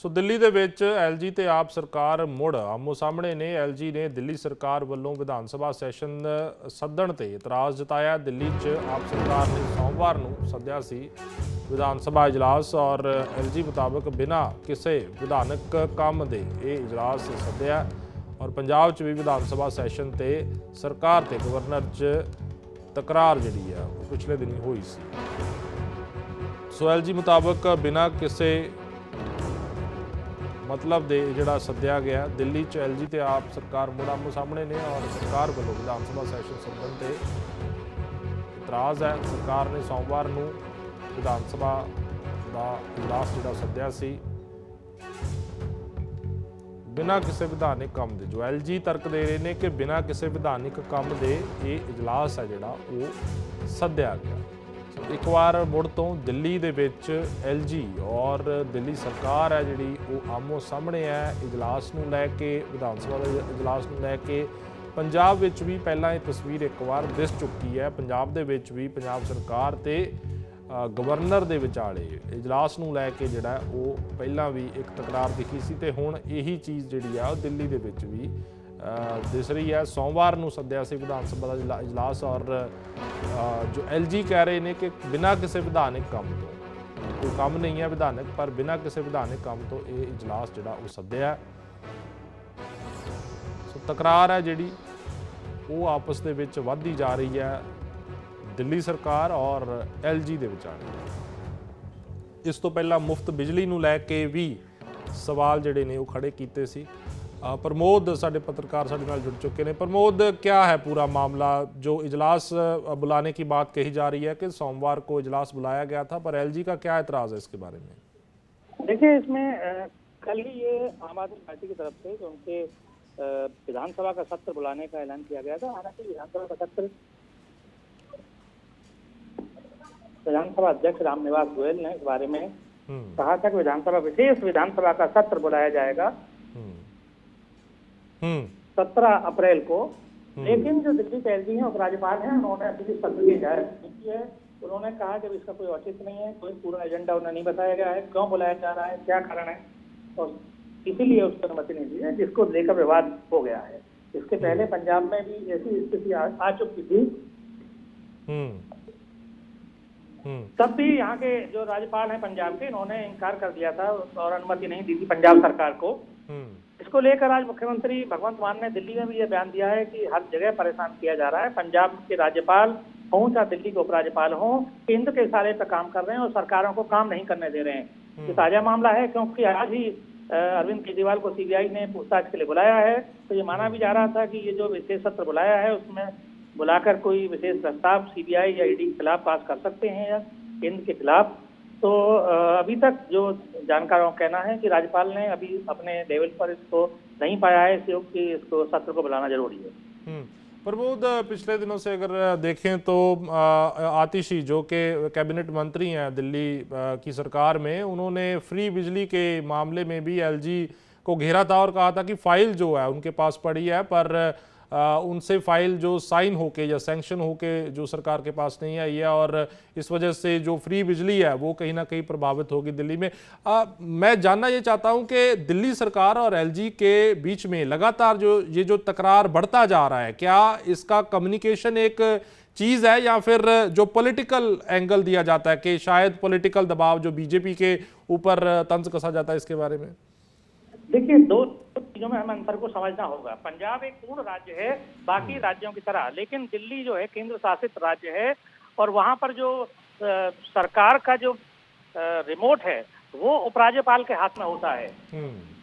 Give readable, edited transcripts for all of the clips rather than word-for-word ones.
ਸੋ ਦਿੱਲੀ ਦੇ ਵਿੱਚ ਐਲਜੀ ਤੇ ਆਪ ਸਰਕਾਰ ਮੁੜ ਆਮੋ ਸਾਹਮਣੇ ਨੇ। ਐਲਜੀ ਨੇ ਦਿੱਲੀ ਸਰਕਾਰ ਵੱਲੋਂ ਵਿਧਾਨ ਸਭਾ ਸੈਸ਼ਨ ਸੱਦਣ ਤੇ ਇਤਰਾਜ਼ ਜਤਾਇਆ। ਦਿੱਲੀ 'ਚ ਆਪ ਸਰਕਾਰ ਨੇ ਸੋਮਵਾਰ ਨੂੰ ਸੱਦਿਆ ਸੀ ਵਿਧਾਨ ਸਭਾ ਇਜਲਾਸ ਔਰ ਐਲਜੀ ਮੁਤਾਬਕ ਬਿਨਾਂ ਕਿਸੇ ਵਿਧਾਨਕ ਕੰਮ ਦੇ ਇਹ ਇਜਲਾਸ ਸੱਦਿਆ ਔਰ ਪੰਜਾਬ 'ਚ ਵੀ ਵਿਧਾਨ ਸਭਾ ਸੈਸ਼ਨ ਤੇ ਸਰਕਾਰ ਤੇ ਗਵਰਨਰ 'ਚ ਤਕਰਾਰ ਜਿਹੜੀ ਆ ਉਹ ਪਿਛਲੇ ਦਿਨੀ ਹੋਈ ਸੀ। ਸੋ ਐਲਜੀ ਮੁਤਾਬਕ ਬਿਨਾਂ ਕਿਸੇ मतलब दे जिहड़ा सद्या गया दिल्ली च एलजी ते आप सरकार मुड़ आमो सामने ने और सरकार वालों विधान सभा सैशन सदन ते इतराज़ है। सरकार ने सोमवार नूं विधान सभा का इजलास जिहड़ा सद्या सी बिना किसी विधानिक काम दे। जो एलजी तर्क दे रहे हैं कि बिना किसी विधानिक काम दे ये इजलास है जिहड़ा वो सद्या गया। एक बार मुड़ तो दिल्ली दे विच एलजी और दिल्ली सरकार है जिहड़ी वो आमो सामने है इजलास नूं लैके विधान सभा के इजलास नूं लैके। पंजाब विच भी पहला ये तस्वीर एक बार दिस चुकी है। पंजाब दे विच भी पंजाब सरकार ते गवर्नर दे विचाले इजलास नूं लैके जिहड़ा वो पहला भी एक तकरार दिखी सी ते हुण यही चीज़ जिहड़ी है दिल्ली दे विच भी दिस रही है। सोमवार नूं सद्या सी विधान सभा का इजलास और जो एलजी कह रहे हैं कि बिना किसी विधानिक काम तो कोई काम नहीं है विधानक पर बिना किसी विधानिक काम तो ये इजलास जिहड़ा वो सद्या है। सो तकरार है जिहड़ी वो आपस दे विच वधदी जा रही है दिल्ली सरकार और एलजी दे विचाले। इस तो पहला मुफ्त बिजली नूं लैके भी सवाल जिहड़े ने वो खड़े कीते सी। प्रमोद साडे पत्रकार साडे नाल जुड़ चुके हैं। प्रमोद, क्या है पूरा मामला? जो इजलास बुलाने की बात कही जा रही है कि सोमवार को इजलास बुलाया गया था पर एलजी का क्या एतराज़ है इसके बारे में? देखिए, इसमें कल ही ये आम आदमी पार्टी की तरफ से उनके विधानसभा का सत्र बुलाने का ऐलान किया गया था। हालांकि विधानसभा का सत्र विधानसभा अध्यक्ष रामनिवास गोयल ने इस बारे में कहा था कि विशेष विधानसभा का सत्र बुलाया जाएगा 17 अप्रैल को। लेकिन जो दिल्ली के एलजी हैं उपराज्यपाल हैं उन्होंने अभी सत्र की इजाजत नहीं की है। उन्होंने कहा कि इसका कोई औचित्य नहीं है, कोई पूरा एजेंडा उन्हें नहीं बताया गया है, क्यों बुलाया जा रहा है, क्या कारण है और इसीलिए उसको अनुमति नहीं दी है, जिसको लेकर विवाद हो गया है। इसके पहले पंजाब में भी ऐसी स्थिति आ चुकी थी। तब भी यहाँ के जो राज्यपाल हैं पंजाब के, इन्होंने इनकार कर दिया था और अनुमति नहीं दी थी पंजाब सरकार को। इसको लेकर आज मुख्यमंत्री भगवंत मान ने दिल्ली में भी ये बयान दिया है कि हर जगह परेशान किया जा रहा है। पंजाब के राज्यपाल हों चाहे दिल्ली के उपराज्यपाल हों, केंद्र के इशारे पर काम कर रहे हैं और सरकारों को काम नहीं करने दे रहे हैं। ये ताजा मामला है क्योंकि आज ही अरविंद केजरीवाल को सीबीआई ने पूछताछ के लिए बुलाया है। तो ये माना भी जा रहा था कि ये जो विशेष सत्र बुलाया है उसमें बुलाकर कोई विशेष प्रस्ताव सीबीआई या ईडी के खिलाफ पास कर सकते हैं या केंद्र के खिलाफ। तो अभी तक जो जानकारों का कहना है कि राज्यपाल ने अभी अपने लेवल पर इसको नहीं पाया है इस योग कि इसको सत्र को बुलाना जरूरी है। प्रमोद, पिछले दिनों से अगर देखें तो आतिशी जो कि कैबिनेट मंत्री हैं दिल्ली की सरकार में, उन्होंने फ्री बिजली के मामले में भी एलजी को घेरा था और कहा था कि फाइल जो है उनके पास पड़ी है पर उनसे फाइल जो साइन होके या सैंक्शन होके जो सरकार के पास नहीं आई है और इस वजह से जो फ्री बिजली है वो कहीं ना कहीं प्रभावित होगी दिल्ली में। मैं जानना ये चाहता हूं कि दिल्ली सरकार और एलजी के बीच में लगातार जो तकरार बढ़ता जा रहा है, क्या इसका कम्युनिकेशन एक चीज़ है या फिर जो पॉलिटिकल एंगल दिया जाता है कि शायद पॉलिटिकल दबाव जो बीजेपी के ऊपर तंज कसा जाता है, इसके बारे में? देखिए, दो चीजों में हमें अंतर को समझना होगा। पंजाब एक पूर्ण राज्य है बाकी राज्यों की तरह, लेकिन दिल्ली जो है केंद्र शासित राज्य है और वहां पर जो सरकार का जो रिमोट है वो उपराज्यपाल के हाथ में होता है।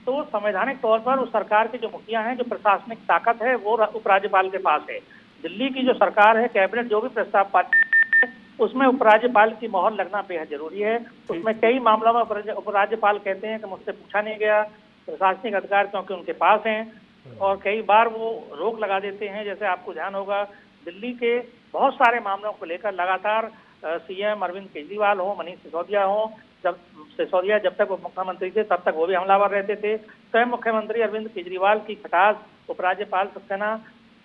तो संवैधानिक तौर पर उस सरकार के जो मुखिया हैं, जो प्रशासनिक ताकत है वो उपराज्यपाल के पास है। दिल्ली की जो सरकार है, कैबिनेट जो भी प्रस्ताव पास उसमें उपराज्यपाल की मोहर लगना बेहद जरूरी है। उसमें कई मामलों में उपराज्यपाल कहते हैं कि मुझसे पूछा नहीं गया, प्रशासनिक अधिकार क्योंकि उनके पास हैं और कई बार वो रोक लगा देते हैं। जैसे आपको ध्यान होगा दिल्ली के बहुत सारे मामलों को लेकर लगातार सीएम अरविंद केजरीवाल हो, मनीष सिसोदिया हो, जब तक वो मुख्यमंत्री थे तब तक वो भी हमलावर रहते थे। स्वयं मुख्यमंत्री अरविंद केजरीवाल की खटास उपराज्यपाल सक्सेना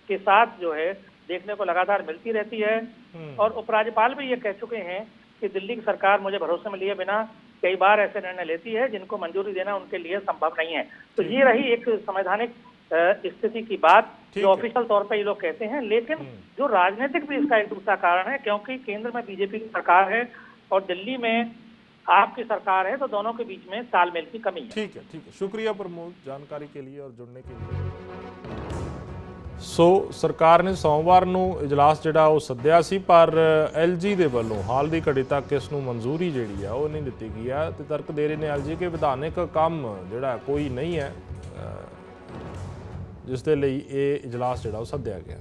के साथ जो है देखने को लगातार मिलती रहती है। और उपराज्यपाल भी ये कह चुके हैं कि दिल्ली की सरकार मुझे भरोसे में लिए बिना कई बार ऐसे निर्णय लेती है जिनको मंजूरी देना उनके लिए संभव नहीं है। तो ये रही एक संवैधानिक स्थिति की बात जो ऑफिशियल तौर पे ये लोग कहते हैं, लेकिन जो राजनीतिक भी इसका एक दूसरा कारण है, क्योंकि केंद्र में बीजेपी की सरकार है और दिल्ली में आपकी सरकार है, तो दोनों के बीच में तालमेल की कमी है। ठीक है, शुक्रिया प्रमोद जानकारी के लिए और जुड़ने के लिए। ਸੋ ਸਰਕਾਰ ਨੇ ਸੋਮਵਾਰ ਨੂੰ ਇਜਲਾਸ ਜਿਹੜਾ ਉਹ ਸੱਦਿਆ ਸੀ, ਪਰ ਐਲਜੀ ਦੇ ਵੱਲੋਂ ਹਾਲ ਦੀ ਘੜੀ ਤੱਕ ਇਸ ਨੂੰ ਮਨਜ਼ੂਰੀ ਜਿਹੜੀ ਆ ਉਹ ਨਹੀਂ ਦਿੱਤੀ ਗਈ ਆ ਤੇ ਤਰਕ ਦੇ ਰਹੇ ਨੇ ਐਲਜੀ ਕਿ ਵਿਧਾਨਿਕ ਕੰਮ ਜਿਹੜਾ ਕੋਈ ਨਹੀਂ ਹੈ ਜਿਸ ਦੇ ਲਈ ਇਹ ਇਜਲਾਸ ਜਿਹੜਾ ਉਹ ਸੱਦਿਆ ਗਿਆ।